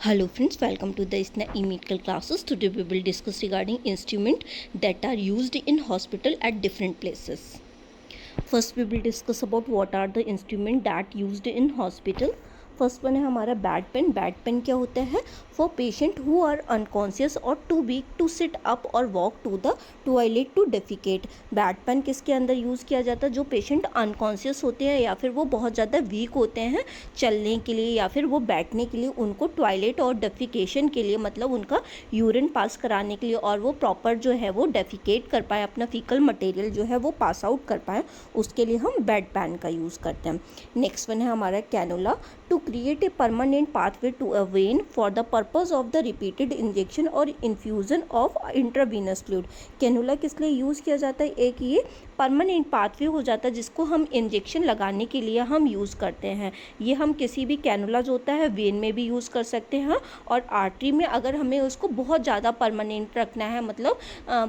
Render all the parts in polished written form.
Hello friends, welcome to the ISNA e-medical classes. Today we will discuss regarding instruments that are used in hospital at different places. First we will discuss about what are the instruments that used in hospital. First one है हमारा bed pan. Bed pan क्या होता है? For patient who are unconscious और too weak to sit up और walk to the toilet to defecate. Bed pan किसके अंदर use किया जाता है? जो पेशेंट अनकॉन्शियस होते हैं या फिर वो बहुत ज़्यादा वीक होते हैं चलने के लिए या फिर वो बैठने के लिए, उनको टॉयलेट और डेफिकेशन के लिए, मतलब उनका यूरिन पास कराने के लिए और वो प्रॉपर जो है वो डेफिकेट कर पाए, अपना फीकल मटेरियल जो है वो पास आउट कर पाए, उसके लिए हम बेड पेन का यूज़ करते हैं. नेक्स्ट वन है हमारा cannula. To create a permanent pathway to a vein for the purpose of the repeated injection or infusion of intravenous fluid. Cannula किस लिए यूज़ किया जाता है? एक ये परमानेंट पाथवे हो जाता है जिसको हम इंजेक्शन लगाने के लिए हम यूज़ करते हैं. ये हम किसी भी कैनुला जो होता है वेन में भी यूज़ कर सकते हैं और आर्टरी में अगर हमें उसको बहुत ज़्यादा परमानेंट रखना है, मतलब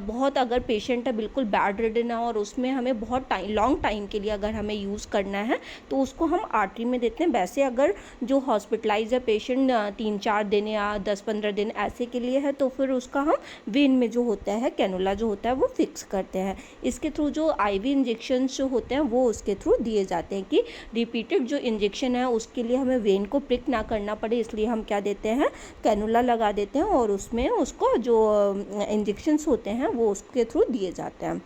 बहुत अगर पेशेंट है बिल्कुल बेड रिडन है और उसमें हमें बहुत लॉन्ग टाइम के लिए अगर हमें यूज़ करना है तो उसको हम आर्टरी में देते हैं. वैसे अगर जो हॉस्पिटलाइज है पेशेंट 3-4 दिन या 10-15 दिन ऐसे के लिए है तो फिर उसका हम वेन में जो होता है कैनुला जो होता है वो फिक्स करते हैं. इसके थ्रू जो आईवी इंजेक्शन जो होते हैं वो उसके थ्रू दिए जाते हैं कि रिपीटेड जो इंजेक्शन है उसके लिए हमें वेन को प्रिक ना करना पड़े, इसलिए हम क्या देते हैं, कैनुला लगा देते हैं और उसमें उसको जो इंजेक्शंस होते हैं वो उसके थ्रू दिए जाते हैं.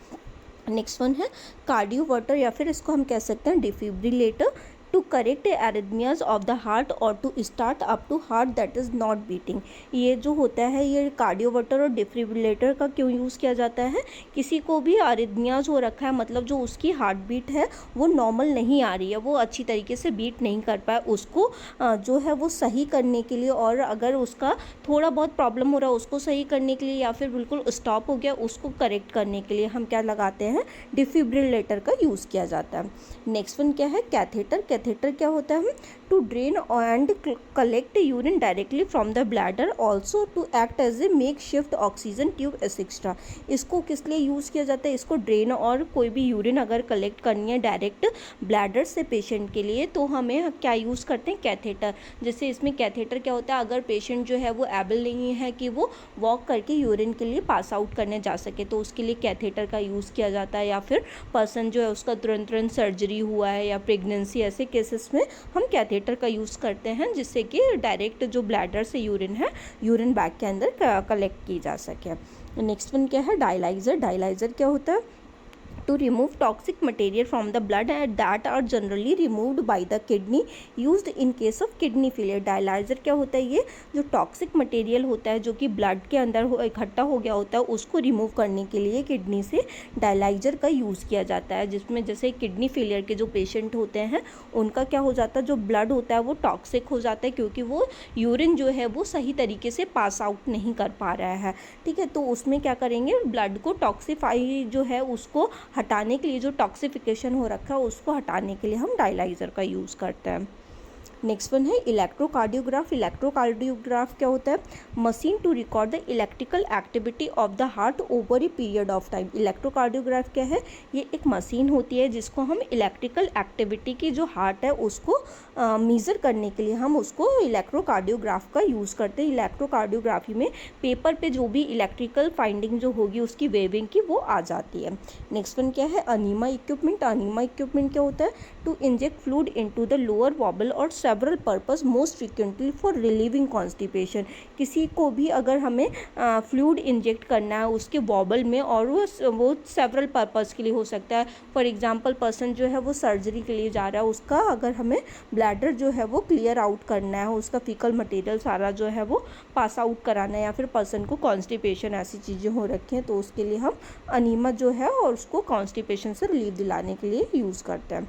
नेक्स्ट वन है कार्डियोवर्टर या फिर इसको हम कह सकते हैं defibrillator. To correct arrhythmias of the heart और to start up to heart that is not beating. ये जो होता है ये कार्डियोवर्टर और डिफिब्रिलेटर का क्यों यूज़ किया जाता है? किसी को भी एरिथमियाज हो रखा है, मतलब जो उसकी हार्ट बीट है वो नॉर्मल नहीं आ रही है, वो अच्छी तरीके से बीट नहीं कर पाए, उसको जो है वो सही करने के लिए, और अगर उसका थोड़ा बहुत प्रॉब्लम हो रहा है उसको सही करने के लिए या फिर बिल्कुल स्टॉप हो गया उसको करेक्ट करने के लिए हम क्या लगाते हैं, डिफिब्रिलेटर का यूज़ किया जाता है. नेक्स्ट वन क्या है, कैथेटर. कैथेटर क्या होता है? To drain and collect urine directly from the bladder, also to act as a makeshift oxygen tube etcetera. इसको किस लिए यूज़ किया जाता है? इसको ड्रेन और कोई भी यूरिन अगर कलेक्ट करनी है डायरेक्ट ब्लैडर से पेशेंट के लिए तो हमें क्या यूज़ करते हैं, कैथेटर. जैसे इसमें कैथेटर क्या होता है, अगर पेशेंट जो है वो एबल नहीं है कि वो वॉक करके यूरिन के लिए पास आउट करने जा सके तो उसके लिए कैथेटर का यूज़ किया जाता है. या फिर पर्सन जो है उसका तुरंत सर्जरी हुआ है या प्रेगनेंसी, ऐसे केसेस में हम कैथेटर का यूज़ करते हैं जिससे कि डायरेक्ट जो ब्लैडर से यूरिन है यूरिन बैग के अंदर कलेक्ट की जा सके. नेक्स्ट वन क्या है, डायलाइज़र. डायलाइज़र क्या होता है? to remove toxic material from the blood and that are generally removed by the kidney used in case of kidney failure. Dialyser क्या होता है? ये जो टॉक्सिक मटेरियल होता है जो कि ब्लड के अंदर इकट्ठा हो गया होता है उसको रिमूव करने के लिए किडनी से डायलाइज़र का यूज़ किया जाता है. जिसमें जैसे किडनी फेलियर के जो पेशेंट होते हैं उनका क्या हो जाता है, जो ब्लड होता है वो टॉक्सिक हो जाता है क्योंकि वो यूरिन जो है वो सही तरीके से पास आउट नहीं कर पा रहा है. ठीक है, तो उसमें क्या करेंगे, ब्लड को टॉक्सीफाई जो है उसको हटाने के लिए, जो टॉक्सिफिकेशन हो रखा है उसको हटाने के लिए हम डायलाइज़र का यूज़ करते हैं. नेक्स्ट वन है इलेक्ट्रोकार्डियोग्राफ. इलेक्ट्रोकार्डियोग्राफ क्या होता है? Machine to record the electrical activity of the heart over a period of time. Electrocardiograph क्या है? ये एक मशीन होती है जिसको हम इलेक्ट्रिकल एक्टिविटी की जो हार्ट है उसको मेज़र करने के लिए हम उसको इलेक्ट्रोकार्डियोग्राफ का यूज़ करते हैं. इलेक्ट्रोकार्डियोग्राफी में पेपर पे जो भी इलेक्ट्रिकल फाइंडिंग जो होगी उसकी वेविंग की वो आ जाती है. नेक्स्ट वन क्या है, अनीमा इक्विपमेंट. अनीमा इक्विपमेंट क्या होता है? To inject fluid into the lower bowel और several purpose most frequently for relieving constipation. किसी को भी अगर हमें फ्लूइड इंजेक्ट करना है उसके वॉबल में और वो सेवरल पर्पस के लिए हो सकता है. फॉर एग्जांपल पर्सन जो है वो सर्जरी के लिए जा रहा है, उसका अगर हमें ब्लैडर जो है वो क्लियर आउट करना है, उसका फीकल मटेरियल सारा जो है वो पास आउट कराना है, या फिर पर्सन को कॉन्स्टिपेशन ऐसी चीज़ें हो रखी हैं तो उसके लिए हम अनीमा जो है और उसको कॉन्स्टिपेशन से रिलीफ दिलाने के लिए यूज़ करते हैं.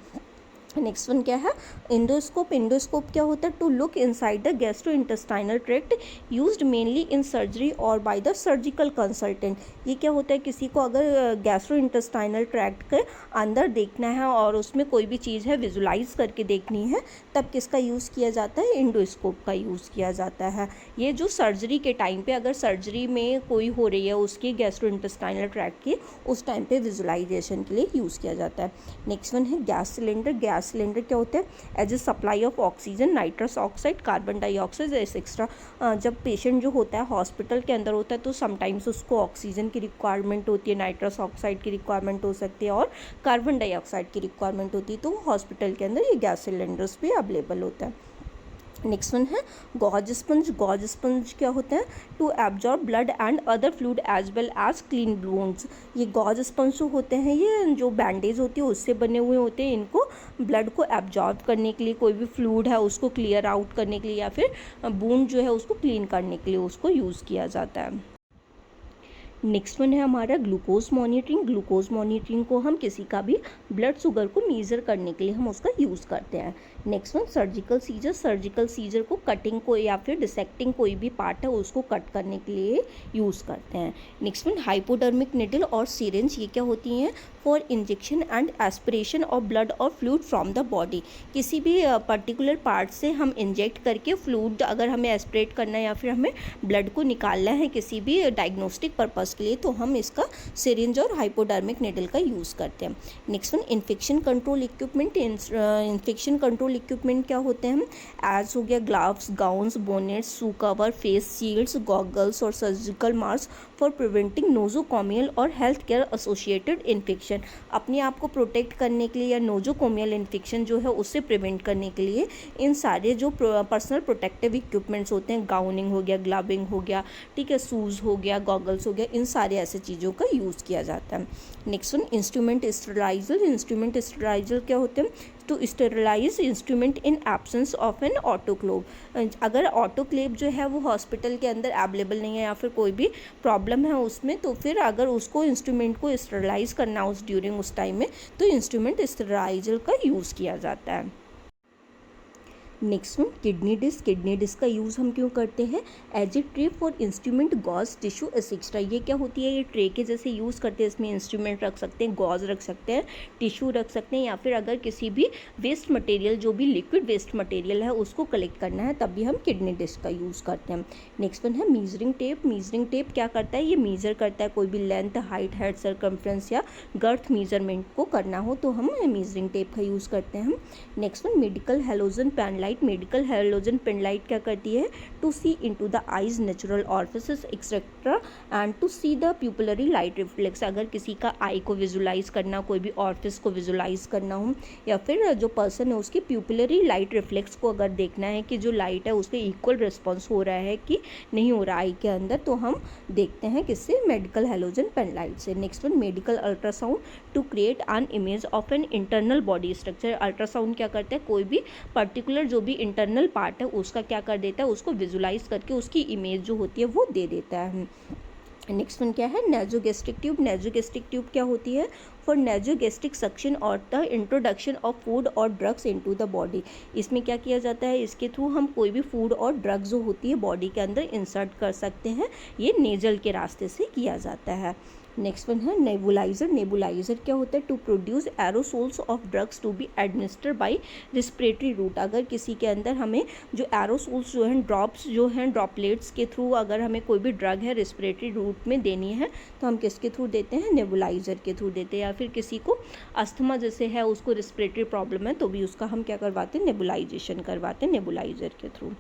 नेक्स्ट वन क्या है, इंडोस्कोप. इंडोस्कोप क्या होता है? To look inside the gastrointestinal tract used mainly in surgery और बाय द सर्जिकल कंसल्टेंट. ये क्या होता है, किसी को अगर गैस्ट्रोइंटेस्टाइनल ट्रैक्ट के अंदर देखना है और उसमें कोई भी चीज़ है विजुलाइज करके देखनी है तब किसका यूज़ किया जाता है, इंडोस्कोप का यूज़ किया जाता है. ये जो सर्जरी के टाइम पे अगर सर्जरी में कोई हो रही है उसकी गैस्ट्रोइंटेस्टाइनल ट्रैक्ट की, उस टाइम पे विजुलाइजेशन के लिए यूज़ किया जाता है. नेक्स्ट वन है gas cylinder. Gas gas cylinder क्या होता है? As a supply of oxygen, nitrous oxide, carbon dioxide etcetera. जब पेशेंट जो होता है हॉस्पिटल के अंदर होता है तो समटाइम्स उसको ऑक्सीजन की रिक्वायरमेंट होती है, नाइट्रस ऑक्साइड की रिक्वायरमेंट हो सकती है और कार्बन डाइऑक्साइड की रिक्वायरमेंट होती है, तो हॉस्पिटल के अंदर ये गैस सिलेंडर्स भी अवेलेबल होता है। नेक्स्ट वन है गॉज स्पंज। गॉज स्पंज क्या होता है? To absorb blood and other fluid as well as clean wounds. ये गॉज स्पंज जो होते हैं ये जो बैंडेज होती है उससे बने हुए होते हैं, इनको ब्लड को एब्जॉर्ब करने के लिए, कोई भी फ्लूइड है उसको क्लियर आउट करने के लिए या फिर वुंड जो है उसको क्लीन करने के लिए उसको यूज़ किया जाता है। नेक्स्ट वन है हमारा ग्लूकोज मॉनिटरिंग। ग्लूकोज मॉनिटरिंग को हम किसी का भी ब्लड शुगर को मेज़र करने के लिए हम उसका यूज़ करते हैं। Next one surgical scissor. Surgical scissor को कटिंग को या फिर डिसेक्टिंग कोई भी पार्ट है उसको कट करने के लिए यूज़ करते हैं। नेक्स्ट वन हाइपोडर्मिक निडल और सिरिंज। ये क्या होती हैं? For injection and aspiration of blood और फ्लूइड फ्रॉम द बॉडी। किसी भी पर्टिकुलर पार्ट से हम इंजेक्ट करके फ्लूइड अगर हमें एस्पिरेट करना है या फिर हमें ब्लड को निकालना है किसी भी डायग्नोस्टिक पर्पज़ के लिए तो हम इसका सिरिंज और हाइपोडर्मिक निडल का यूज़ करते हैं। Next one infection control equipment. Infection control equipment क्या होते हैं? एज हो गया gloves, gowns, bonnets, shoe cover, face shields, goggles और surgical mask for preventing nosocomial और हेल्थ केयर एसोसिएटेड इन्फेक्शन। अपने आप को प्रोटेक्ट करने के लिए या नोजोकोमियल इन्फेक्शन जो है उससे प्रिवेंट करने के लिए इन सारे जो पर्सनल प्रोटेक्टिव इक्विपमेंट्स होते हैं, गाउनिंग हो गया, ग्लविंग हो गया, ठीक है, शूज़ हो गया, गॉगल्स हो गया, इन सारे ऐसे चीज़ों का यूज़ किया जाता है। Next one instrument sterilizer. Instrument sterilizer क्या होते हैं? To sterilize instrument in absence of an autoclave. अगर ऑटोक्लेव जो है वो हॉस्पिटल के अंदर अवेलेबल नहीं है या फिर कोई भी प्रॉब्लम है उसमें, तो फिर अगर उसको इंस्ट्रूमेंट को स्टेरिलाइज करना उस ड्यूरिंग उस टाइम में तो इंस्ट्रूमेंट स्टेरिलाइजर का यूज़ किया जाता है। Next one kidney dish. Kidney dish का यूज़ हम क्यों करते हैं? As a tray for instrument, gauze, tissue etcetera. ये क्या होती है? ये ट्रे के जैसे यूज़ करते हैं, इसमें इंस्ट्रूमेंट रख सकते हैं, गॉज रख सकते हैं, टिश्यू रख सकते हैं या फिर अगर किसी भी वेस्ट मटेरियल जो भी लिक्विड वेस्ट मटेरियल है उसको कलेक्ट करना है तब भी हम किडनी डिस्क का यूज़ करते हैं। नेक्स्ट वन है मीजरिंग टेप। मीजरिंग टेप क्या करता है? ये मीज़र करता है कोई भी लेंथ, हाइट, हेड सर्कमफ्रेंस या गर्थ मीजरमेंट को करना हो तो हम मीजरिंग टेप का यूज़ करते हैं। Next one medical halogen pen light. Medical halogen pen light क्या करती है? To see into the eyes, natural orifices etcetera and to see the pupillary light reflex. अगर किसी का आई को विजुलाइज करना, कोई भी ऑरिफिस को विजुलाइज करना हो या फिर जो पर्सन है उसकी प्यूपिलरी लाइट रिफ्लेक्स को अगर देखना है कि जो लाइट है उसके इक्वल रिस्पॉन्स हो रहा है कि नहीं हो रहा आई के अंदर, तो हम देखते हैं किससे? मेडिकल हेलोजन पेन लाइट से। Next one medical ultrasound to create an image of an internal body structure. Ultrasound क्या करता है? कोई भी पर्टिकुलर जो भी इंटरनल पार्ट है उसका क्या कर देता है? उसको विजुलाइज करके उसकी इमेज जो होती है वो दे देता है। नेक्स्ट वन क्या है? Nasogastric tube. नेजोगैस्ट्रिक ट्यूब क्या होती है? फॉर नेजोगैस्ट्रिक सक्शन और द इंट्रोडक्शन ऑफ फूड और ड्रग्स इनटू द बॉडी। इसमें क्या किया जाता है? इसके थ्रू हम कोई भी फूड और ड्रग्स जो होती है बॉडी के अंदर इंसर्ट कर सकते हैं। ये नेजल के रास्ते से किया जाता है। नेक्स्ट वन है नेबुलाइजर। नेबुलाइजर क्या होता है? To produce aerosols of drugs to be administered by respiratory route. अगर किसी के अंदर हमें जो एरोसोल्स जो हैं, ड्रॉप्स जो हैं, ड्रॉपलेट्स के थ्रू अगर हमें कोई भी ड्रग है रिस्पिरेटरी रूट में देनी है तो हम किसके थ्रू देते हैं? नेबुलाइजर के थ्रू देते हैं। या फिर किसी को अस्थमा जैसे है, उसको रिस्पिरेटरी प्रॉब्लम है तो भी उसका हम क्या करवाते हैं? नेबुलाइजेशन करवाते हैं नेबुलाइजर के through.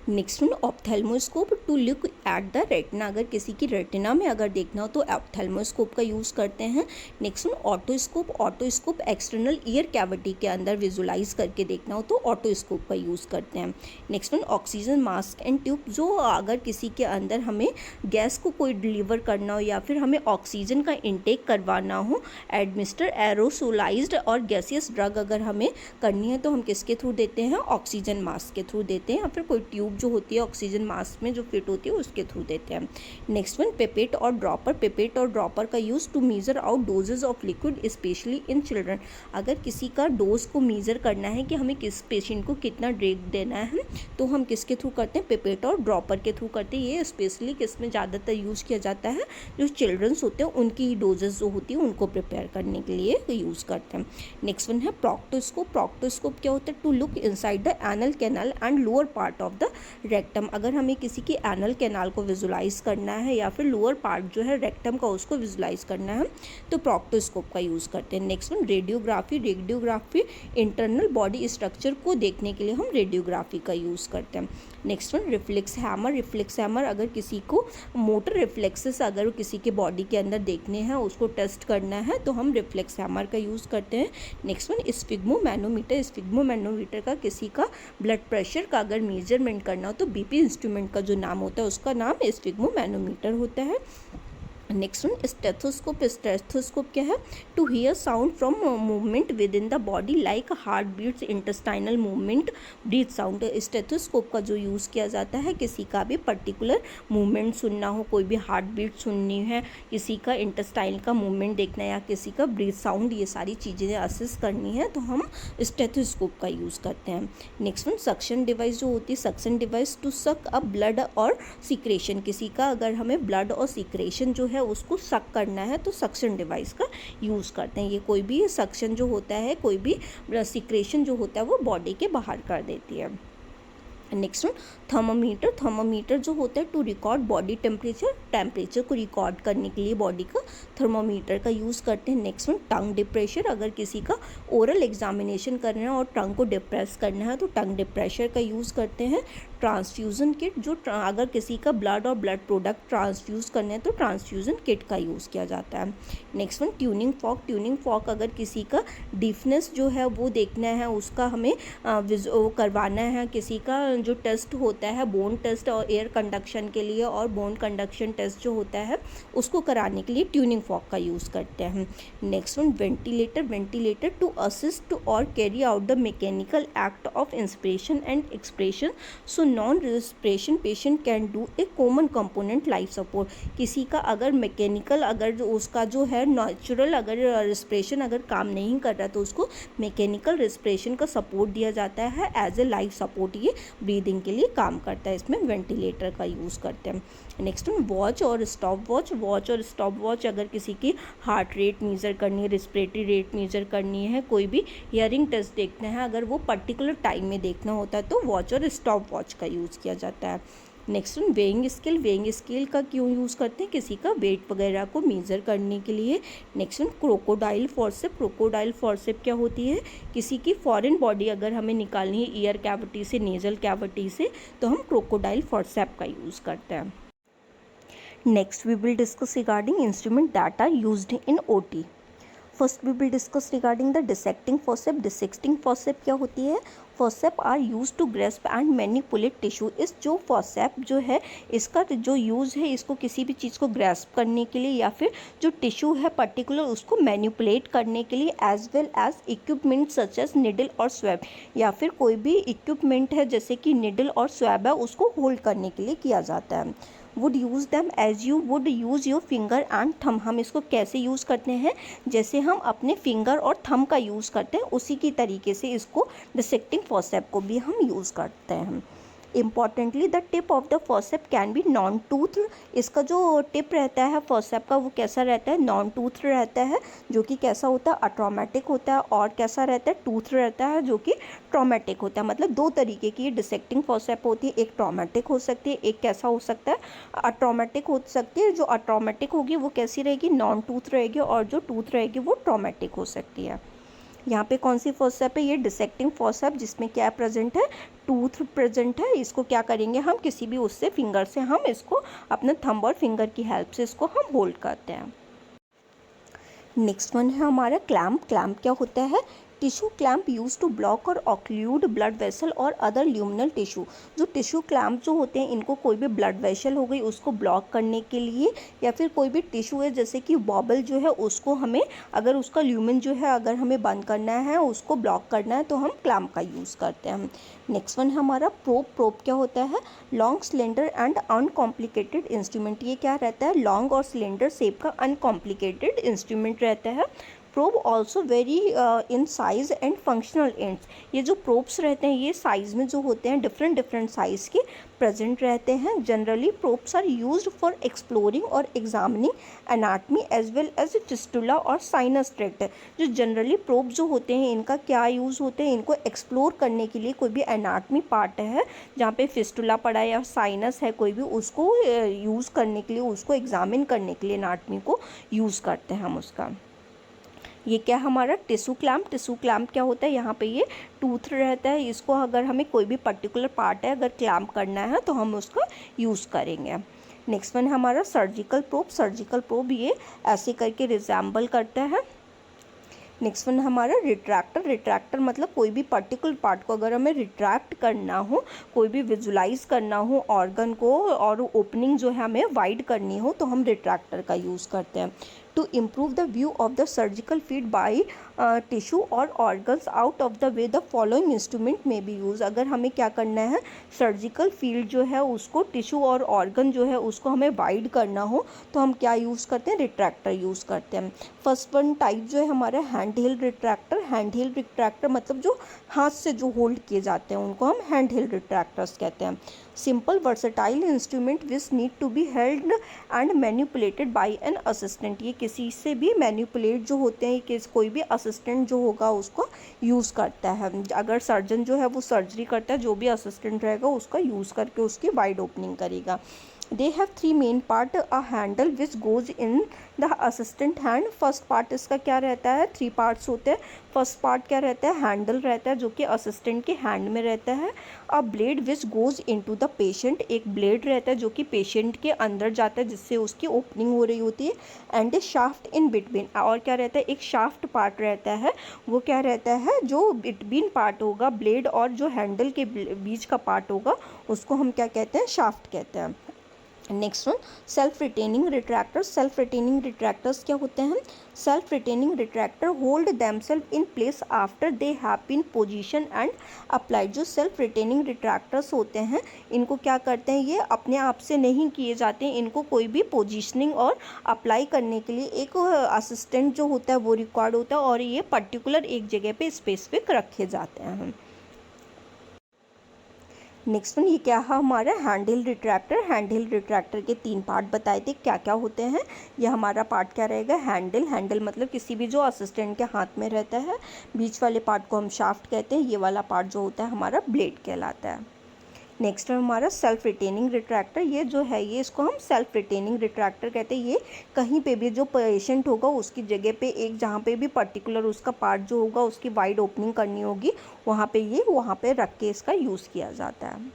Next one ophthalmoscope to look at the retina. अगर किसी की रेटिना में अगर देखना हो तो ऑप्थेल्मोस्कोप का यूज़ करते हैं। Next one otoscope. Otoscope external ear cavity के अंदर विजुलाइज करके देखना हो तो ऑटोस्कोप का यूज़ करते हैं। Next one oxygen mask and tube. जो अगर किसी के अंदर हमें गैस को कोई डिलीवर करना हो या फिर हमें ऑक्सीजन का इंटेक करवाना हो, एडमिनिस्टर एरोसोलाइज्ड और गैसियस ड्रग अगर हमें करनी है तो हम किसके थ्रू देते हैं? ऑक्सीजन मास्क के थ्रू देते हैं या फिर कोई ट्यूब जो होती है ऑक्सीजन मास्क में जो फिट होती है उसके थ्रू देते हैं। नेक्स्ट वन पेपेट और ड्रॉपर। पेपेट और ड्रॉपर का use to measure out dosages of liquid specially in children. अगर किसी का डोज को मीज़र करना है कि हमें किस पेशेंट को कितना ड्रग देना है तो हम किसके थ्रू करते हैं? पेपेट और ड्रॉपर के थ्रू करते हैं। ये स्पेशली किस में ज़्यादातर यूज़ किया जाता है? जो चिल्ड्रंस होते हैं उनकी डोजेज जो होती है उनको प्रिपेयर करने के लिए यूज़ करते हैं। नेक्स्ट वन है प्रॉक्टोस्कोप। प्रॉक्टोस्कोप क्या होता है? To look inside the anal canal and lower part of the rectum, अगर हमें किसी की एनल कैनाल को विजुलाइज करना है या फिर लोअर पार्ट जो है रेक्टम का उसको विजुलाइज करना है तो प्रॉक्टोस्कोप का यूज़ करते हैं। Next one radiography. Radiography internal body structure को देखने के लिए हम रेडियोग्राफी का यूज़ करते हैं। Next one reflex hammer. Reflex hammer अगर किसी को मोटर रिफ्लेक्सेस अगर किसी के बॉडी के अंदर देखने हैं, उसको टेस्ट करना है तो हम रिफ्लेक्स हैमर का यूज़ करते हैं। Next one sphygmomanometer. स्फिग्मोमैनोमीटर का किसी का ब्लड प्रेशर का अगर मेजरमेंट करना हो तो बीपी इंस्ट्रूमेंट का जो नाम होता है उसका नाम स्फिग्मोमैनोमीटर होता है। Next one stethoscope. स्टेथोस्कोप क्या है? To hear sound from movement within the body like heart beats, intestinal movement, breath sound. Stethoscope का जो यूज़ किया जाता है किसी का भी पर्टिकुलर मूवमेंट सुनना हो, कोई भी हार्ट बीट सुननी है, किसी का इंटेस्टाइन का मूवमेंट देखना है या किसी का ब्रीथ साउंड, ये सारी चीज़ें असेस करनी है तो हम स्टेथोस्कोप का यूज़ करते हैं। नेक्स्ट वन सक्शन डिवाइस जो होती है, सक्शन डिवाइस टू सक अ ब्लड और सीक्रेशन। किसी का अगर हमें ब्लड और सीक्रेशन जो है उसको सक करना है तो सक्शन डिवाइस का यूज़ करते हैं। ये कोई भी सक्शन जो होता है, कोई भी सीक्रेशन जो होता है वो बॉडी के बाहर कर देती है। Next one thermometer. थर्मोमीटर जो होता है to record body temperature, temperature को रिकॉर्ड करने के लिए बॉडी का थर्मोमीटर का यूज़ करते हैं। नेक्स्ट वन टंग डिप्रेशर। अगर किसी का ओरल एग्जामिनेशन करना है और टंग को डिप्रेस करना है तो टंग डिप्रेशर का यूज़ करते हैं। ट्रांसफ्यूज़न किट, जो अगर किसी का ब्लड और ब्लड प्रोडक्ट ट्रांसफ्यूज़ करने हैं तो ट्रांसफ्यूज़न किट का यूज़ किया जाता है। Next one tuning fork. Tuning fork अगर किसी का डिफनेस जो है वो देखना है, उसका हमें करवाना है, किसी का जो टेस्ट होता है बोन टेस्ट और एयर कंडक्शन के लिए और बोन कंडक्शन टेस्ट जो होता है उसको कराने के लिए ट्यूनिंग फॉक का यूज़ करते हैं। Next one ventilator. Ventilator to assist और carry out the mechanical act of inspiration and expression so non respiration patient can do a common component life support. किसी का अगर मैकेनिकल अगर उसका जो है नेचुरल अगर रेस्पिरेशन अगर काम नहीं कर रहा तो उसको मैकेनिकल रेस्पिरेशन का सपोर्ट दिया जाता है एज ए लाइफ सपोर्ट, ये ब्रीदिंग के लिए काम करता है। इसमें वेंटिलेटर का यूज़ करते हैं। नेक्स्ट वॉच और स्टॉप वॉच। वॉच और स्टॉप वॉच अगर किसी की हार्ट रेट मेज़र करनी है, रिस्पिरेटरी रेट मेज़र करनी है, कोई भी हियरिंग टेस्ट देखना है, अगर वो पर्टिकुलर टाइम में देखना होता है तो वॉच और स्टॉप वॉच का यूज़ किया जाता है। Next one weighing scale. Weighing scale का क्यों यूज़ करते हैं? किसी का वेट वगैरह को मेज़र करने के लिए। Next one crocodile forceps. Crocodile forceps क्या होती है? किसी की फॉरेन बॉडी अगर हमें निकालनी है ईयर कैविटी से, नेजल कैविटी से, तो हम क्रोकोडाइल फॉर्सेप का यूज़ करते हैं। Next we will discuss regarding instrument that are used in OT. First we will discuss regarding the dissecting forcep. Dissecting forcep क्या होती है? Forcep are use to grasp and manipulate tissue. इस जो forceps जो है इसका जो यूज़ है इसको किसी भी चीज़ को ग्रेस्प करने के लिए या फिर जो टिश्यू है पर्टिकुलर उसको मैनिपुलेट करने के लिए, as well as equipment such as needle और स्वैब, या फिर कोई भी इक्विपमेंट है जैसे कि निडल और स्वैब है उसको होल्ड करने के लिए किया जाता है। Would use them as you would use your finger and thumb. हम इसको कैसे यूज़ करते हैं? जैसे हम अपने फिंगर और थम का यूज़ करते हैं उसी की तरीके से इसको डिसेक्टिंग फॉर्सेप को भी हम यूज़ करते हैं। Importantly the tip of the forceps can be non tooth. इसका जो टिप रहता है फॉर्सेप का वो कैसा रहता है? नॉन टूथ रहता है, जो कि कैसा होता है? अट्रोमेटिक होता है। और कैसा रहता है? टूथ रहता है जो कि ट्रोमेटिक होता है। मतलब दो तरीके की डिसेक्टिंग फॉर्सेप होती है, एक ट्रोमेटिक हो सकती है, एक कैसा हो सकता है? अट्रोमेटिक हो सकती है। जो अट्रोमेटिक होगी वो कैसी रहेगी? नॉन टूथ रहेगी, और जो टूथ रहेगी वो ट्रोमेटिक हो सकती है। यहाँ पे कौन सी फॉर्सेप है? ये डिसेक्टिंग फॉर्सेप, जिसमें क्या प्रेजेंट है? टूथ प्रेजेंट है। इसको क्या करेंगे हम? किसी भी उससे फिंगर से हम इसको अपने थंब और फिंगर की हेल्प से इसको हम होल्ड करते हैं। नेक्स्ट वन है हमारा क्लैम्प। क्लैम्प क्या होता है? Tissue clamp use to block और ऑक्लूड ब्लड वेसल और अदर ल्यूमिनल टिश्यू। जो टिश्यू क्लैम्प जो होते हैं इनको कोई भी ब्लड वेसल हो गई उसको ब्लॉक करने के लिए, या फिर कोई भी टिश्यू है जैसे कि बॉबल जो है उसको हमें अगर उसका ल्यूमिन जो है अगर हमें बंद करना है, उसको ब्लॉक करना है तो हम क्लैम्प का यूज़ करते हैं। नेक्स्ट वन है हमारा प्रोब। प्रोब क्या होता है? Long cylinder and uncomplicated instrument. ये क्या रहता है? लॉन्ग और सिलेंडर शेप का अनकॉम्प्लिकेटेड इंस्ट्रूमेंट रहता है। Probe also very in size and functional ends. ये जो प्रोब्स रहते हैं ये साइज़ में जो होते हैं डिफरेंट साइज़ के प्रेजेंट रहते हैं। Generally probes are used for exploring और examining anatomy as well as fistula और साइनस ट्रैक्ट। जो जनरली प्रोब जो होते हैं इनका क्या यूज़ होते हैं, इनको एक्सप्लोर करने के लिए, कोई भी एनाटमी पार्ट है जहाँ पे फिस्टुला पड़ा है या साइनस है कोई भी, उसको यूज़ करने के लिए, उसको एग्जामिन करने के लिए एनाटमी को यूज़ करते हैं हम उसका। ये क्या हमारा टिश्यू क्लैम्प। टिश्यू क्लैम्प क्या होता है, यहाँ पे ये टूथ रहता है, इसको अगर हमें कोई भी पर्टिकुलर पार्ट है अगर क्लैम्प करना है तो हम उसका यूज़ करेंगे। नेक्स्ट वन हमारा सर्जिकल प्रोब। सर्जिकल प्रोब ये ऐसे करके रिजेंबल करता है। नेक्स्ट वन हमारा रिट्रैक्टर। रिट्रैक्टर मतलब कोई भी पर्टिकुलर पार्ट को अगर हमें रिट्रैक्ट करना हो, कोई भी विजुलाइज करना हो ऑर्गन को, और ओपनिंग जो है हमें वाइड करनी हो तो हम रिट्रैक्टर का यूज़ करते हैं। To improve the view of the surgical field by tissue और organs out of the way the following instrument में बी यूज़। अगर हमें क्या करना है, सर्जिकल फील्ड जो है उसको, टिश्यू और ऑर्गन जो है उसको हमें वाइड करना हो तो हम क्या यूज़ करते हैं, रिट्रैक्टर यूज़ करते हैं। फर्स्ट वन टाइप जो है हमारा hand held retractor. Hand held retractor मतलब जो हाथ से जो होल्ड किए जाते हैं उनको हम हैंड हेल्ड रिट्रैक्टर्स कहते हैं। Simple versatile instrument which need to be held and manipulated by an assistant. ये किसी से भी मैनिपुलेट जो होते हैं, कि कोई भी असिस्टेंट जो होगा उसको यूज़ करता है। अगर सर्जन जो है वो सर्जरी करता है, जो भी असिस्टेंट रहेगा उसका यूज़ करके उसकी वाइड ओपनिंग करेगा। They have three main part. A handle which goes in the assistant hand. First part इसका क्या रहता है, थ्री पार्ट्स होते हैं। फर्स्ट पार्ट क्या रहता है, हैंडल रहता है जो कि असिस्टेंट के हैंड में रहता है। A blade which goes into the patient. एक ब्लेड रहता है जो कि पेशेंट के अंदर जाता है जिससे उसकी ओपनिंग हो रही होती है। And A shaft in between. और क्या रहता है, एक शाफ्ट पार्ट रहता है, वो क्या रहता है, जो बिटवीन पार्ट होगा ब्लेड और जो हैंडल के बीच का पार्ट होगा उसको हम क्या कहते हैं, शाफ्ट कहते हैं। Next one self retaining retractors. Self retaining retractors क्या होते हैं, self retaining retractor hold themselves in place after they have been position and applied. जो सेल्फ रिटेनिंग रिट्रैक्टर्स होते हैं इनको क्या करते हैं, ये अपने आप से नहीं किए जाते हैं, इनको कोई भी पोजीशनिंग और अप्लाई करने के लिए एक असिस्टेंट जो होता है वो रिक्वायर्ड होता है, और ये पर्टिकुलर एक जगह पे स्पेसिफिक रखे जाते हैं। नेक्स्ट वन ये क्या है हमारा हैंडल रिट्रैक्टर। हैंडल रिट्रैक्टर के तीन पार्ट बताए थे, क्या क्या होते हैं। ये हमारा पार्ट क्या रहेगा, हैंडल। हैंडल मतलब किसी भी जो असिस्टेंट के हाथ में रहता है। बीच वाले पार्ट को हम शाफ्ट कहते हैं। ये वाला पार्ट जो होता है हमारा ब्लेड कहलाता है। नेक्स्ट है हमारा सेल्फ रिटेनिंग रिट्रैक्टर। ये जो है ये इसको हम सेल्फ रिटेनिंग रिट्रैक्टर कहते हैं। ये कहीं पे भी जो पेशेंट होगा उसकी जगह पे, एक जहाँ पे भी पर्टिकुलर उसका पार्ट जो होगा उसकी वाइड ओपनिंग करनी होगी वहाँ पे रख के इसका यूज़ किया जाता है।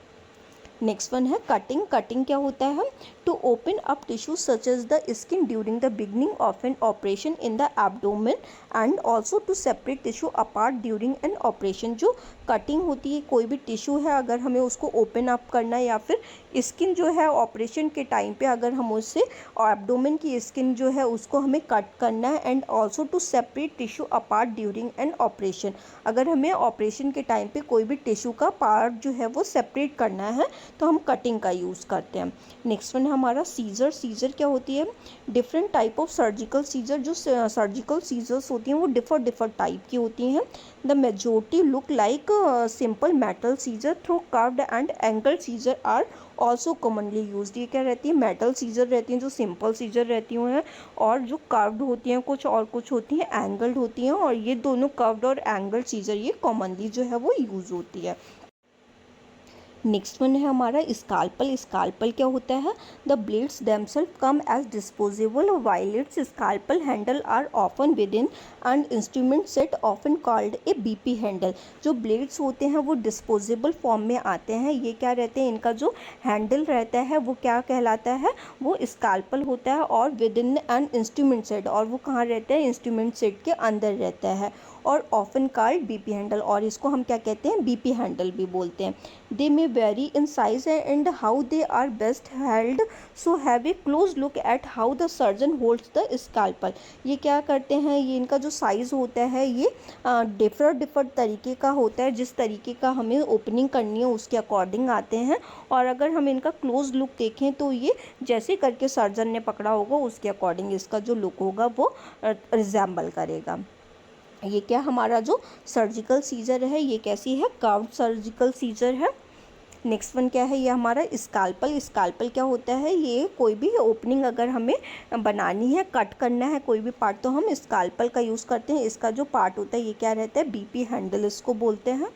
नेक्स्ट वन है कटिंग। कटिंग क्या होता है, to open up tissue such as the skin during the beginning of an operation in the abdomen and also to separate tissue apart during an operation. जो cutting होती है, कोई भी tissue है अगर हमें उसको ओपन अप करना है, या फिर स्किन जो है ऑपरेशन के टाइम पे अगर हम उससे एब्डोमेन की स्किन जो है उसको हमें कट करना है, and also to separate tissue apart during an operation. अगर हमें ऑपरेशन के टाइम पे कोई भी टिश्यू का पार्ट जो है वो सेपरेट करना है तो हम कटिंग का यूज़ करते हैं। नेक्स्ट वन हमारा सीजर। सीजर क्या होती है, different type of surgical scissor. जो सर्जिकल सीजर्स होती हैं वो डिफरेंट टाइप की होती हैं। The majority look like simple metal scissor through curved and angle scissor are also commonly used. ये क्या रहती है, मेटल सीजर रहती हैं जो सिंपल सीजर रहती हैं, और जो कर्व्ड होती हैं कुछ, और कुछ होती हैं एंगल्ड होती हैं, और ये दोनों कर्व्ड और एंगल्ड सीजर ये कॉमनली जो है वो यूज़ होती है। नेक्स्ट वन है हमारा स्काल्पल। स्काल्पल क्या होता है, the blades themselves come as disposable while its scalpel handle are often with in and instrument set often called a BP handle. जो ब्लेड्स होते हैं वो डिस्पोजेबल फॉर्म में आते हैं। ये क्या रहते हैं, इनका जो हैंडल रहता है वो क्या कहलाता है, वो स्काल्पल होता है, और with in an instrument set, और वो कहाँ रहता है, इंस्ट्रूमेंट सेट के अंदर रहता है, और ऑफन कॉल्ड बीपी हैंडल, और इसको हम क्या कहते हैं, बीपी हैंडल भी बोलते हैं। They may vary in size and how they are best held, so have a close look at how the surgeon holds the scalpel. ये क्या करते हैं, ये इनका जो साइज़ होता है ये डिफरेंट तरीके का होता है। जिस तरीके का हमें ओपनिंग करनी है उसके अकॉर्डिंग आते हैं, और अगर हम इनका क्लोज लुक देखें तो ये जैसे करके सर्जन ने पकड़ा होगा उसके अकॉर्डिंग इसका जो लुक होगा वो रिजेंबल करेगा। ये क्या हमारा जो सर्जिकल सीजर है ये कैसी है, कर्व्ड सर्जिकल सीजर है। नेक्स्ट वन क्या है, ये हमारा स्काल्पल। स्काल्पल क्या होता है, ये कोई भी ओपनिंग अगर हमें बनानी है, कट करना है कोई भी पार्ट, तो हम स्काल्पल का यूज़ करते हैं। इसका जो पार्ट होता है ये क्या रहता है, बीपी हैंडल इसको बोलते हैं।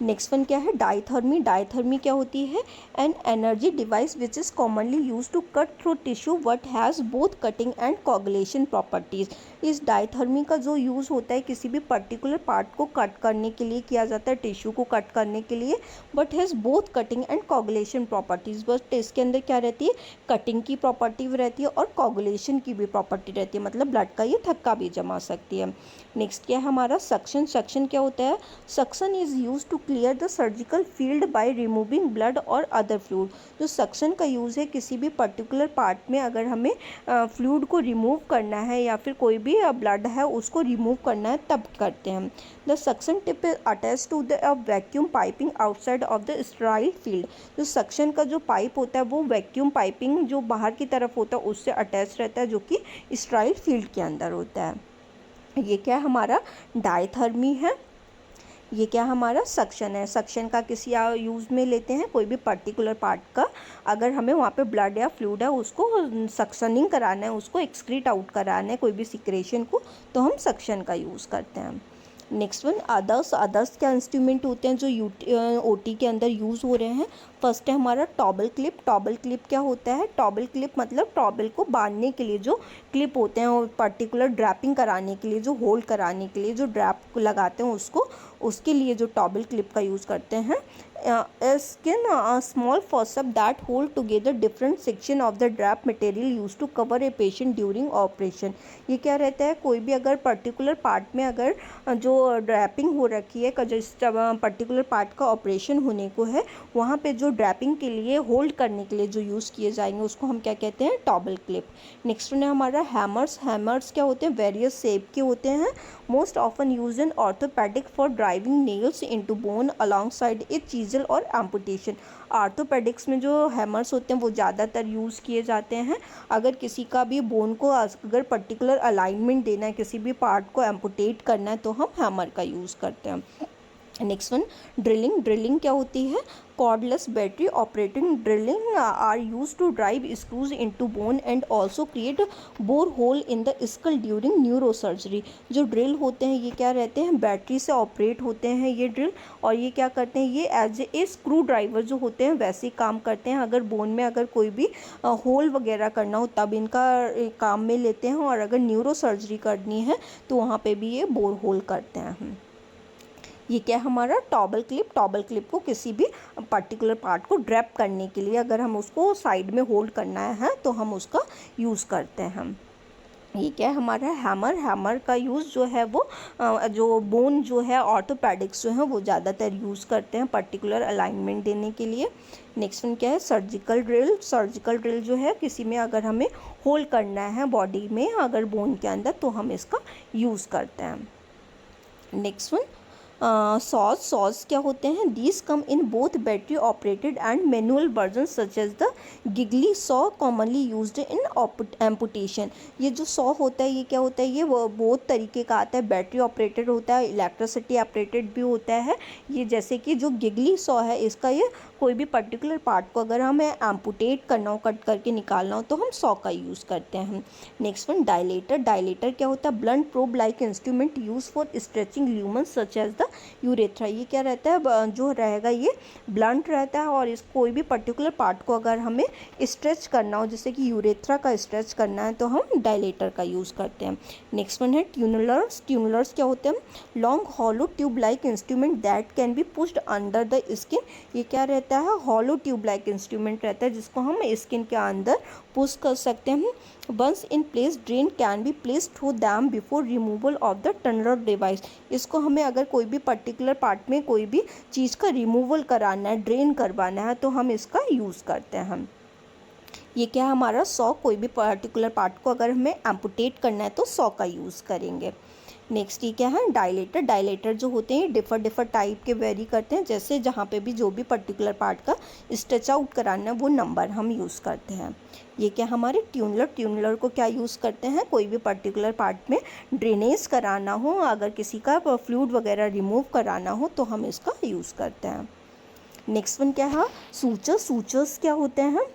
नेक्स्ट वन क्या है, डाइथर्मी। डाइथर्मी क्या होती है, an energy device which is commonly use to cut through tissue but has both cutting and coagulation properties. इस डाइथर्मी का जो यूज़ होता है किसी भी पर्टिकुलर पार्ट को कट करने के लिए किया जाता है, टिश्यू को कट करने के लिए, but has both cutting and coagulation properties. But इसके अंदर क्या रहती है, कटिंग की प्रॉपर्टी भी रहती है और कोगुलेशन की भी प्रॉपर्टी रहती है, मतलब ब्लड का ये थक्का भी जमा सकती है। नेक्स्ट क्या है हमारा सक्शन। सक्शन क्या होता है, suction is use to clear the surgical field by removing blood और अदर फ्लूइड। जो सक्शन का यूज़ है किसी भी पर्टिकुलर पार्ट में अगर हमें फ्लूइड को रिमूव करना है या फिर कोई भी ब्लड है उसको रिमूव करना है तब करते हैं। The suction tip is attach to the vacuum piping outside of the sterile field. जो सक्शन का जो पाइप होता है वो वैक्यूम पाइपिंग जो बाहर की तरफ होता है उससे अटैच रहता है, जो कि स्टेराइल फील्ड के अंदर होता है। ये क्या हमारा डाइथर्मी है। ये क्या हमारा सक्शन है। सक्शन का किसी यूज़ में लेते हैं, कोई भी पर्टिकुलर पार्ट का अगर हमें वहाँ पे ब्लड या फ्लूइड है उसको सक्शनिंग कराना है, उसको एक्सक्रीट आउट कराना है कोई भी सिक्रेशन को, तो हम सक्शन का यूज़ करते हैं। Next one others. अदर्स क्या इंस्ट्रूमेंट होते हैं जो ओटी के अंदर यूज़ हो रहे हैं। फर्स्ट है हमारा टॉबल क्लिप। टॉबल क्लिप क्या होता है, टॉबल क्लिप मतलब टॉबल को बांधने के लिए जो क्लिप होते हैं और पर्टिकुलर ड्रैपिंग कराने के लिए, जो होल्ड कराने के लिए जो ड्रैप लगाते हैं उसको, उसके लिए जो टॉबल क्लिप का यूज़ करते हैं। Skin small forcep that hold together different section of the drape material use to cover a patient during operation. ये क्या रहता है, कोई भी अगर पर्टिकुलर पार्ट में अगर जो ड्रैपिंग हो रखी है, जिस पर्टिकुलर पार्ट का ऑपरेशन होने को है, वहाँ पे जो ड्रैपिंग के लिए होल्ड करने के लिए जो यूज़ किए जाएंगे उसको हम क्या कहते हैं, टॉबल क्लिप। नेक्स्ट वन है हमारा हैमर्स। हैमर्स क्या होते हैं, वेरियस शेप के होते हैं, most often use in orthopaedic for driving nails into bone alongside A chisel और एम्पुटेशन। आर्थोपेडिक्स में जो हैमर्स होते हैं वो ज़्यादातर यूज़ किए जाते हैं अगर किसी का भी बोन को अगर पर्टिकुलर अलाइनमेंट देना है, किसी भी पार्ट को एम्पुटेट करना है, तो हम हैमर का यूज़ करते हैं। Next one drilling. ड्रिलिंग क्या होती है, cordless battery operating drilling are use to drive screws into bone and also create bore hole in the skull during neuro surgery. जो ड्रिल होते हैं ये क्या रहते हैं, बैटरी से ऑपरेट होते हैं ये ड्रिल, और ये क्या करते हैं, ये एज ए स्क्रू ड्राइवर जो होते हैं वैसे ही काम करते हैं। अगर बोन में अगर कोई भी होल वगैरह करना हो तब इनका काम में लेते हैं, और अगर न्यूरो सर्जरी करनी है तो वहाँ पे भी ये बोर होल करते हैं। ये क्या हमारा टॉबल क्लिप। टॉबल क्लिप को किसी भी पर्टिकुलर पार्ट को ड्रैप करने के लिए अगर हम उसको साइड में होल्ड करना है तो हम उसका यूज़ करते हैं। ये क्या है हमारा हैमर। हैमर का यूज़ जो है वो जो बोन जो है ऑर्थोपेडिक्स जो है वो ज़्यादातर यूज़ करते हैं पर्टिकुलर अलाइनमेंट देने के लिए। नेक्स्ट वन क्या है, सर्जिकल ड्रिल। सर्जिकल ड्रिल जो है किसी में अगर हमें होल्ड करना है बॉडी में अगर बोन के अंदर तो हम इसका यूज़ करते हैं। Next one सॉज। सॉज क्या होते हैं, these come in both battery operated and manual version such as the Gigli saw commonly used in amputation. ये जो सॉ होता है ये क्या होता है, ये बहुत तरीके का आता है, बैटरी ऑपरेटेड होता है, इलेक्ट्रिसिटी ऑपरेटेड भी होता है। ये जैसे कि जो गिगली सॉ है इसका ये कोई भी पर्टिकुलर पार्ट को अगर हमें एम्पुटेट करना हो, कट करके निकालना हो, तो हम सॉ का यूज़ करते हैं। Next one dilator. डायलेटर क्या होता है, blunt probe like instrument use for stretching lumens such as the urethra. ये क्या रहता है, जो रहेगा ये ब्लंट रहता है और इस कोई भी पर्टिकुलर पार्ट को अगर हमें स्ट्रेच करना हो, जैसे कि यूरेथ्रा का स्ट्रेच करना है, तो हम डायलेटर का यूज़ करते हैं। नेक्स्ट वन है ट्यूनुलर्स। ट्यूनुलर्स क्या होते हैं, long hollow tube like instrument that can be pushed under the skin. ये क्या रहता है, हॉलो ट्यूब लाइक इंस्ट्रूमेंट रहता है जिसको हम स्किन के अंदर पुश कर सकते हैं। Once in place, drain can be placed through them before removal of the tunneler device। इसको हमें अगर कोई भी पर्टिकुलर पार्ट में कोई भी चीज़ का रिमूवल कराना है, ड्रेन करवाना है, तो हम इसका यूज़ करते हैं। ये क्या हमारा सॉ, कोई भी पर्टिकुलर पार्ट को अगर हमें एम्पुटेट करना है तो सॉ का यूज़ करेंगे। नेक्स्ट ये क्या है, डायलेटर। डायलेटर जो होते हैं डिफर टाइप के वेरी करते हैं, जैसे जहाँ पे भी जो भी पर्टिकुलर पार्ट का स्ट्रेच आउट कराना है वो नंबर हम यूज़ करते हैं। ये क्या हमारे ट्यूनलर। ट्यूनलर को क्या यूज़ करते हैं, कोई भी पर्टिकुलर पार्ट में ड्रेनेज कराना हो, अगर किसी का फ्लूइड वगैरह रिमूव कराना हो तो हम इसका यूज़ करते हैं। नेक्स्ट वन क्या है, सूचर्स। सूचर्स क्या होते हैं,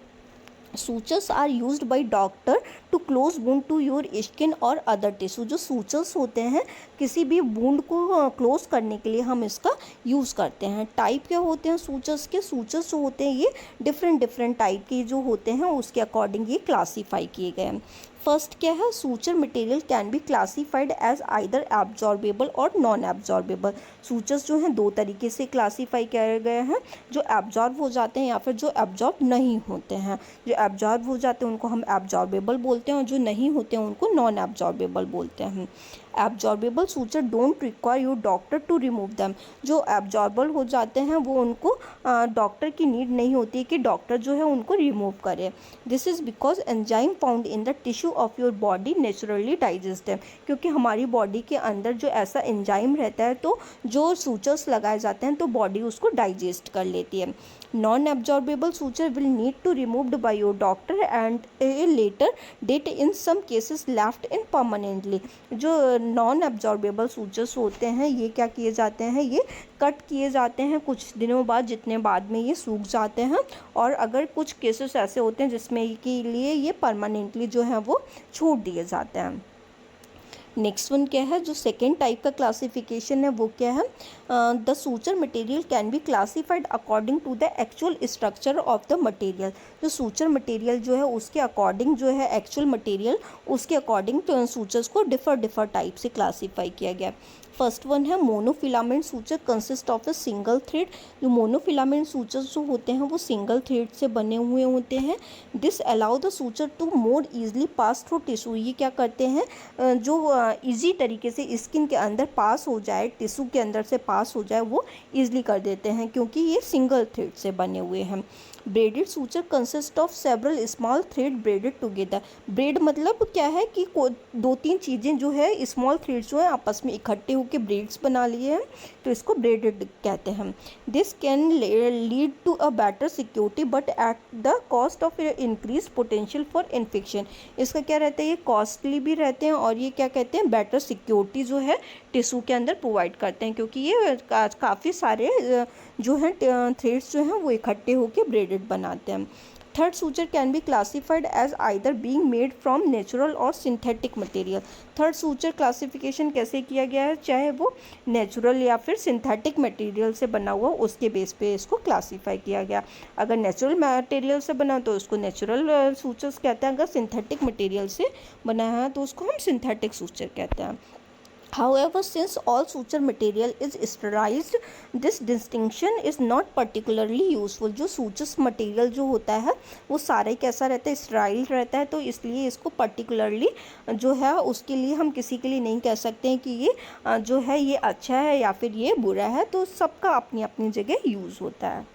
sutures are used by doctor to close wound to your skin और अदर टिश्यू। जो सूचर्स होते हैं किसी भी वुंड को क्लोज करने के लिए हम इसका यूज़ करते हैं। टाइप क्या होते हैं सूचर्स के, सूचर्स जो होते हैं ये डिफरेंट टाइप के जो होते हैं उसके अकॉर्डिंग ये क्लासीफाई किए गए हैं। फर्स्ट क्या है, suture material can be classified as either absorbable और नॉन एब्जॉर्बेबल। सूचर्स जो हैं दो तरीके से क्लासीफाई किए गए हैं, जो एब्जॉर्ब हो जाते हैं या फिर जो एब्जॉर्ब नहीं होते हैं। जो एब्जॉर्ब हो जाते हैं उनको हम एब्जॉर्बेबल बोलते हैं और जो नहीं होते हैं उनको नॉन एब्जॉर्बेबल बोलते हैं। Absorbable suture don't require your doctor to remove them. जो एब्जॉर्बल हो जाते हैं वो उनको डॉक्टर की नीड नहीं होती है कि डॉक्टर जो है उनको रिमूव करे। This is because enzyme found in the tissue of your body naturally digest them. क्योंकि हमारी बॉडी के अंदर जो ऐसा एंजाइम रहता है तो जो सूचर्स लगाए जाते हैं तो बॉडी उसको डाइजेस्ट कर लेती है। Non absorbable suture will need to removed by your doctor and a later date in some cases left in permanently. जो नॉन एब्जॉर्बेबल सूचर्स होते हैं ये क्या किए जाते हैं, ये कट किए जाते हैं कुछ दिनों बाद, जितने बाद में ये सूख जाते हैं। और अगर कुछ केसेस ऐसे होते हैं जिसमें के लिए ये परमानेंटली जो है वो छोड़ दिए जाते हैं। नेक्स्ट वन क्या है, जो सेकेंड टाइप का क्लासिफिकेशन है वो क्या है, the suture material can be classified according to the actual structure of the material. जो सूचर मटेरियल जो है उसके अकॉर्डिंग जो है एक्चुअल मटेरियल उसके अकॉर्डिंग तो सूचर्स को डिफर टाइप से क्लासीफाई किया गया। फर्स्ट वन है monofilament suture consist of a single thread. जो मोनोफिलामेंट सूचर्स जो होते हैं वो सिंगल थ्रेड से बने हुए होते हैं। This allow the suture to more easily pass through tissue. ये क्या करते हैं, जो ईजी तरीके से स्किन के अंदर पास हो जाए, टिश्यू के अंदर से पास हो जाए वो ईजिली कर देते हैं क्योंकि ये सिंगल थ्रेड से बने हुए हैं। Braided suture consist of several small thread braided together. Braid मतलब क्या है कि दो तीन चीज़ें जो है स्मॉल थ्रेड्स जो है आपस में इकट्ठे होकर ब्रेड्स बना लिए हैं तो इसको ब्रेडेड कहते हैं। This can lead to a better security but at the cost of increase potential for infection. इसका क्या रहता है, ये कॉस्टली भी रहते हैं और ये क्या कहते हैं बेटर सिक्योरिटी जो है टिश्यू के अंदर प्रोवाइड करते हैं क्योंकि ये काफ़ी सारे जो हैं थ्रेड्स जो हैं वो इकट्ठे होकर ब्रेडेड बनाते हैं। Third suture can be classified as either being made from natural और synthetic material. Third suture classification कैसे किया गया है, चाहे वो नेचुरल या फिर सिंथेटिक मटेरियल से बना हुआ उसके बेस पे इसको क्लासीफाई किया गया। अगर नेचुरल मटेरियल से बना तो उसको नेचुरल सूचर्स कहते हैं, अगर सिंथेटिक मटेरियल से बना है तो उसको हम सिंथेटिक सूचर कहते हैं। However, since all suture material is sterilized, this distinction is not particularly useful. जो सूचर्स मटेरियल जो होता है वो सारा ही कैसा रहता है, स्टराइल रहता है, तो इसलिए इसको पर्टिकुलरली जो है उसके लिए हम किसी के लिए नहीं कह सकते हैं कि ये जो है ये अच्छा है या फिर ये बुरा है, तो सबका अपनी अपनी जगह यूज़ होता है।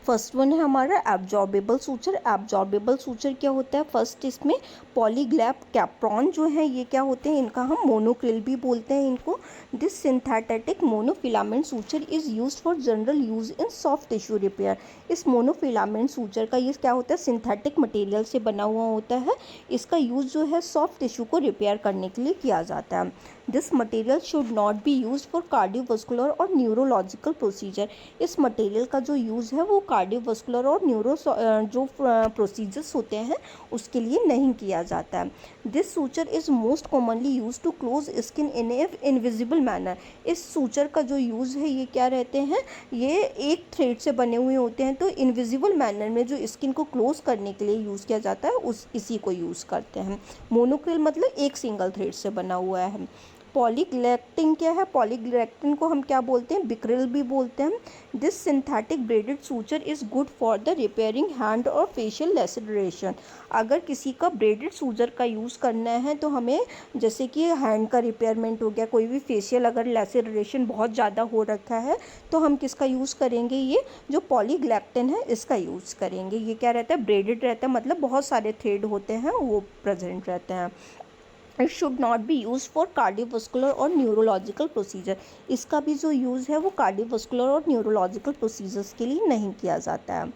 फर्स्ट वन है हमारा एब्जॉर्बेबल सूचर। एब्जॉर्बेबल सूचर क्या होता है, फर्स्ट इसमें पॉलीग्लैप कैप्रॉन जो है ये क्या होते हैं, इनका हम मोनोक्रिल भी बोलते हैं इनको। This synthetic monofilament suture is used for general use in soft tissue repair. इस मोनोफिलामेंट सूचर का ये क्या होता है, सिंथेटिक मटेरियल से बना हुआ होता है। इसका यूज़ जो है सॉफ्ट टिश्यू को रिपेयर करने के लिए किया जाता है। This material should not be use for cardiovascular और न्यूरोलॉजिकल प्रोसीजर। इस मटेरियल का जो यूज़ है वो कार्डियोवास्कुलर और न्यूरो जो प्रोसीजर्स होते हैं उसके लिए नहीं किया जाता है। This suture is most commonly use to close skin in a invisible manner. इस सूचर का जो यूज़ है ये क्या रहते हैं, ये एक थ्रेड से बने हुए होते हैं, तो इनविजिबल मैनर में जो स्किन को क्लोज करने के लिए यूज़ किया जाता है इसी को यूज़ करते हैं। मोनोक्रिल मतलब एक सिंगल थ्रेड से बना हुआ है। पॉलीग्लैक्टिन क्या है, पॉलीग्लैक्टिन को हम क्या बोलते हैं, बिक्रिल भी बोलते हैं। This synthetic braided suture is good for the repairing hand और फेशियल लैसरेशन। अगर किसी का ब्रेडेड सूचर का यूज़ करना है तो हमें जैसे कि हैंड का रिपेयरमेंट हो गया, कोई भी फेशियल अगर लैसरेशन बहुत ज़्यादा हो रखा है तो हम किसका यूज़ करेंगे, ये जो पॉलीग्लैक्टिन है इसका यूज़ करेंगे। ये क्या रहता है, ब्रेडेड रहता है मतलब बहुत सारे थ्रेड होते हैं वो प्रेजेंट रहते हैं। It should not be use for cardiovascular और न्यूरोलॉजिकल प्रोसीजर। इसका भी जो यूज़ है वो कार्डियोवास्कुलर और न्यूरोलॉजिकल प्रोसीजर्स के लिए नहीं किया जाता है।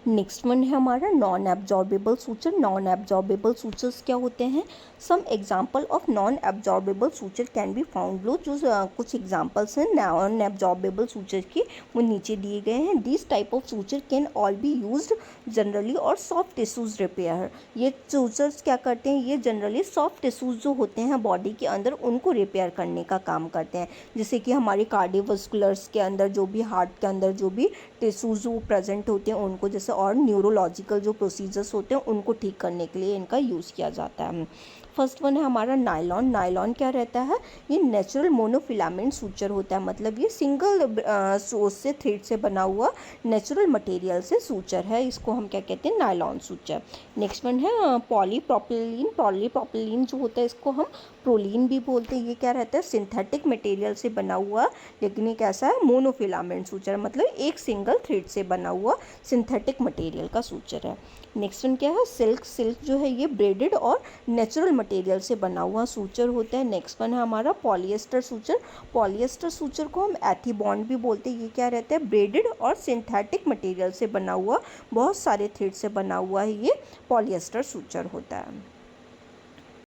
नेक्स्ट वन है हमारा non absorbable suture. Non absorbable sutures क्या होते हैं? Some example of non absorbable suture can be found लो। जो कुछ एग्जाम्पल्स हैं नॉन एब्जॉर्बेबल सूचर के वो नीचे दिए गए हैं। This type of suture can all be used generally और सॉफ्ट टिश्यूज रिपेयर। ये सूचर्स क्या करते हैं? ये जनरली सॉफ्ट टिश्यूज जो होते हैं बॉडी के अंदर उनको रिपेयर करने का काम करते हैं। जैसे कि हमारे कार्डियोवास्कुलर्स के अंदर जो भी, हार्ट के अंदर जो भी टिश्यूज जो प्रेजेंट होते हैं उनको, जैसे और न्यूरोलॉजिकल जो प्रोसीजर्स होते हैं उनको ठीक करने के लिए इनका यूज़ किया जाता है। फर्स्ट वन है हमारा नायलॉन। नायलॉन क्या रहता है? ये नेचुरल मोनोफिलामेंट सूचर होता है, मतलब ये सिंगल सोर्स से थ्रेड से बना हुआ नेचुरल मटेरियल से सूचर है। इसको हम क्या कहते हैं? Nylon suture. नेक्स्ट वन है पॉलीप्रोपिलीन। पॉलीप्रोपिलीन जो होता है इसको हम प्रोलीन भी बोलते हैं। ये क्या रहता है? सिंथेटिक मटेरियल से बना हुआ, लेकिन ये कैसा है? मोनोफिलामेंट सूचर, मतलब एक सिंगल थ्रेड से बना हुआ सिंथेटिक मटेरियल का सूचर है। नेक्स्ट वन क्या है? सिल्क। सिल्क जो है ये ब्रेडेड और नेचुरल मटेरियल से बना हुआ सूचर होता है। नेक्स्ट वन है हमारा पॉलिएस्टर सूचर। पॉलिएस्टर सूचर को हम एथीबॉन्ड भी बोलते हैं। ये क्या रहता है? ब्रेडेड और सिंथेटिक मटेरियल से बना हुआ, बहुत सारे थ्रेड से बना हुआ है, ये पॉलिएस्टर सूचर होता है।